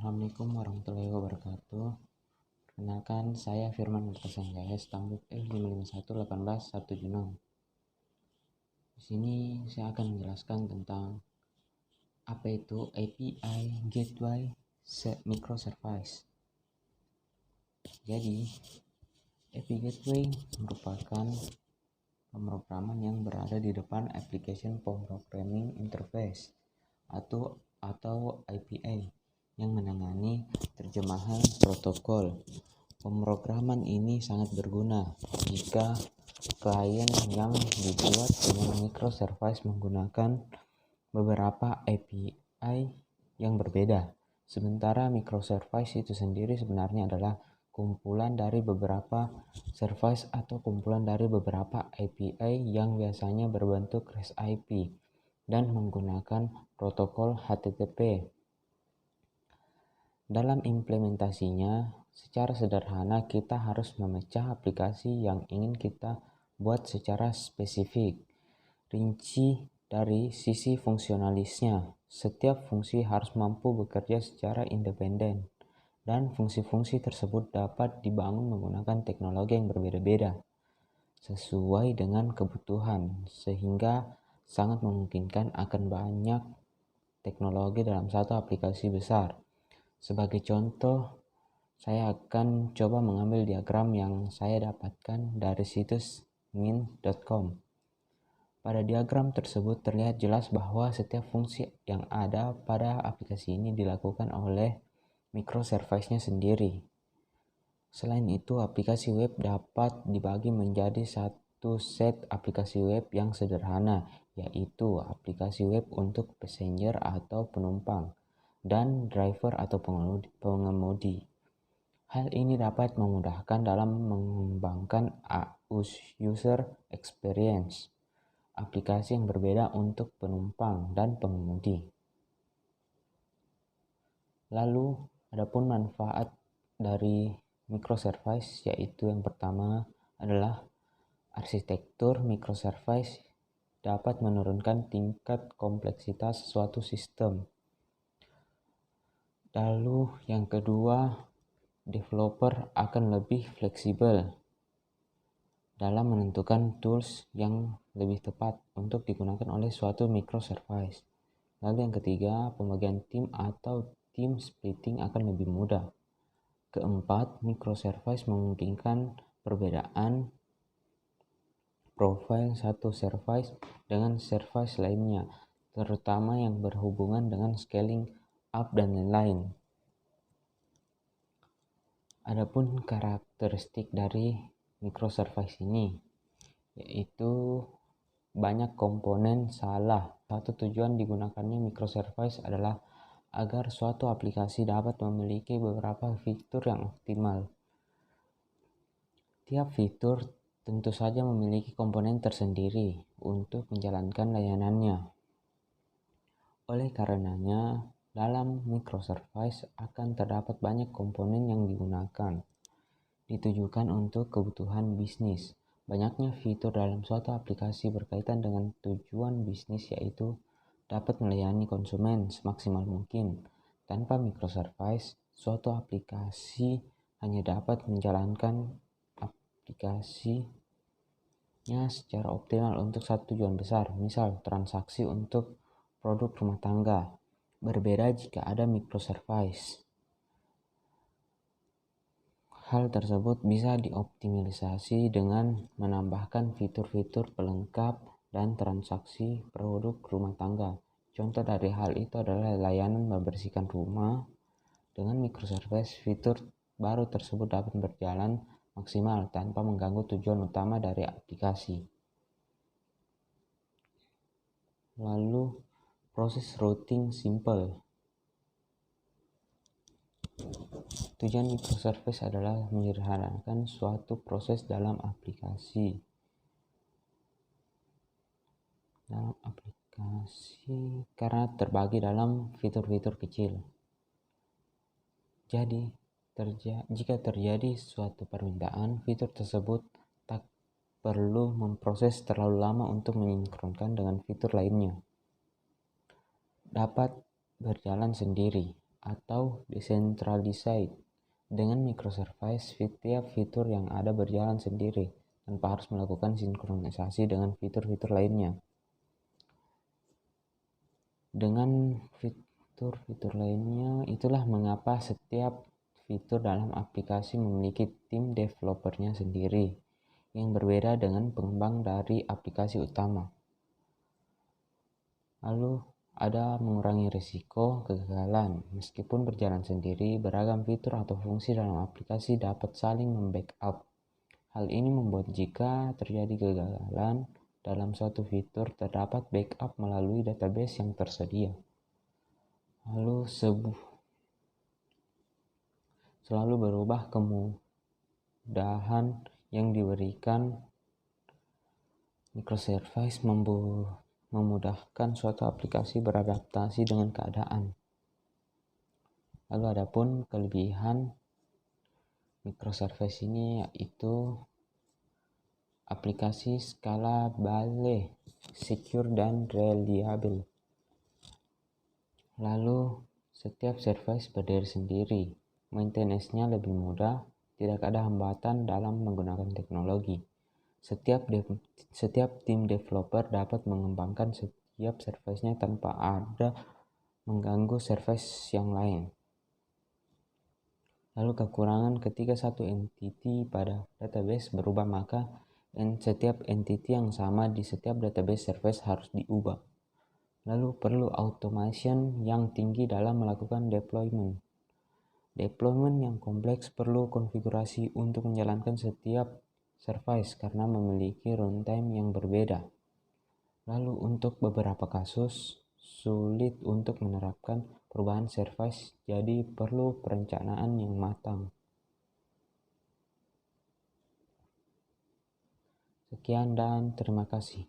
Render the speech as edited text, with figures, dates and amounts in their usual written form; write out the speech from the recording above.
Assalamualaikum warahmatullahi wabarakatuh. Perkenalkan, saya Firman Nurkasanjaya, stambuk F55118176. Di sini saya akan menjelaskan tentang apa itu API Gateway Microservice. Jadi, API Gateway merupakan pemrograman yang berada di depan Application Programming Interface atau API yang menangani terjemahan protokol. Pemrograman ini sangat berguna jika klien yang dibuat dengan microservice menggunakan beberapa API yang berbeda. Sementara microservice itu sendiri sebenarnya adalah kumpulan dari beberapa service atau kumpulan dari beberapa API yang biasanya berbentuk REST IP dan menggunakan protokol HTTP. Dalam implementasinya, secara sederhana kita harus memecah aplikasi yang ingin kita buat secara spesifik. Rinci dari sisi fungsionalisnya, setiap fungsi harus mampu bekerja secara independen, dan fungsi-fungsi tersebut dapat dibangun menggunakan teknologi yang berbeda-beda, sesuai dengan kebutuhan, sehingga sangat memungkinkan akan banyak teknologi dalam satu aplikasi besar. Sebagai contoh, saya akan coba mengambil diagram yang saya dapatkan dari situs min.com. Pada diagram tersebut terlihat jelas bahwa setiap fungsi yang ada pada aplikasi ini dilakukan oleh microservice-nya sendiri. Selain itu, aplikasi web dapat dibagi menjadi satu set aplikasi web yang sederhana, yaitu aplikasi web untuk passenger atau penumpang, dan driver atau pengemudi. Hal ini dapat memudahkan dalam mengembangkan user experience aplikasi yang berbeda untuk penumpang dan pengemudi. Lalu, adapun manfaat dari microservice, yaitu yang pertama adalah arsitektur microservice dapat menurunkan tingkat kompleksitas suatu sistem. Lalu yang kedua, developer akan lebih fleksibel dalam menentukan tools yang lebih tepat untuk digunakan oleh suatu microservice. Lalu yang ketiga, pembagian tim atau team splitting akan lebih mudah. Keempat, microservice memungkinkan perbedaan profil satu service dengan service lainnya, terutama yang berhubungan dengan scaling up dan lain-lain. Adapun karakteristik dari microservice ini, yaitu banyak komponen salah. Satu tujuan digunakannya microservice adalah agar suatu aplikasi dapat memiliki beberapa fitur yang optimal. Tiap fitur tentu saja memiliki komponen tersendiri untuk menjalankan layanannya. Oleh karenanya, dalam microservice akan terdapat banyak komponen yang digunakan, ditujukan untuk kebutuhan bisnis. Banyaknya fitur dalam suatu aplikasi berkaitan dengan tujuan bisnis, yaitu dapat melayani konsumen semaksimal mungkin. Tanpa microservice, suatu aplikasi hanya dapat menjalankan aplikasinya secara optimal untuk satu tujuan besar, misal transaksi untuk produk rumah tangga. Berbeda jika ada microservice. Hal tersebut bisa dioptimalisasi dengan menambahkan fitur-fitur pelengkap dan transaksi produk rumah tangga. Contoh dari hal itu adalah layanan membersihkan rumah. Dengan microservice, fitur baru tersebut dapat berjalan maksimal tanpa mengganggu tujuan utama dari aplikasi. Lalu, proses routing simple. Tujuan microservice adalah menyederhanakan suatu proses dalam aplikasi. Karena terbagi dalam fitur-fitur kecil. Jadi, jika terjadi suatu permintaan, fitur tersebut tak perlu memproses terlalu lama untuk mensinkronkan dengan fitur lainnya. Dapat berjalan sendiri atau decentralized. Dengan microservice, setiap fitur yang ada berjalan sendiri tanpa harus melakukan sinkronisasi dengan fitur-fitur lainnya. Dengan fitur-fitur lainnya, itulah mengapa setiap fitur dalam aplikasi memiliki tim developernya sendiri yang berbeda dengan pengembang dari aplikasi utama. Lalu ada mengurangi risiko kegagalan. Meskipun berjalan sendiri, beragam fitur atau fungsi dalam aplikasi dapat saling membackup. Hal ini membuat jika terjadi kegagalan dalam suatu fitur, terdapat backup melalui database yang tersedia. Lalu selalu berubah kemudahan yang diberikan microservice memudahkan suatu aplikasi beradaptasi dengan keadaan. Lalu adapun kelebihan microservice ini yaitu aplikasi scalable, secure, dan reliable. Lalu setiap service berdiri sendiri, maintenance-nya lebih mudah, tidak ada hambatan dalam menggunakan teknologi. Setiap tim developer dapat mengembangkan setiap service-nya tanpa ada mengganggu service yang lain. Lalu kekurangan ketika satu entity pada database berubah, maka setiap entity yang sama di setiap database service harus diubah. Lalu perlu automation yang tinggi dalam melakukan deployment. Deployment yang kompleks perlu konfigurasi untuk menjalankan setiap service karena memiliki runtime yang berbeda. Lalu untuk beberapa kasus sulit untuk menerapkan perubahan service, jadi perlu perencanaan yang matang. Sekian dan terima kasih.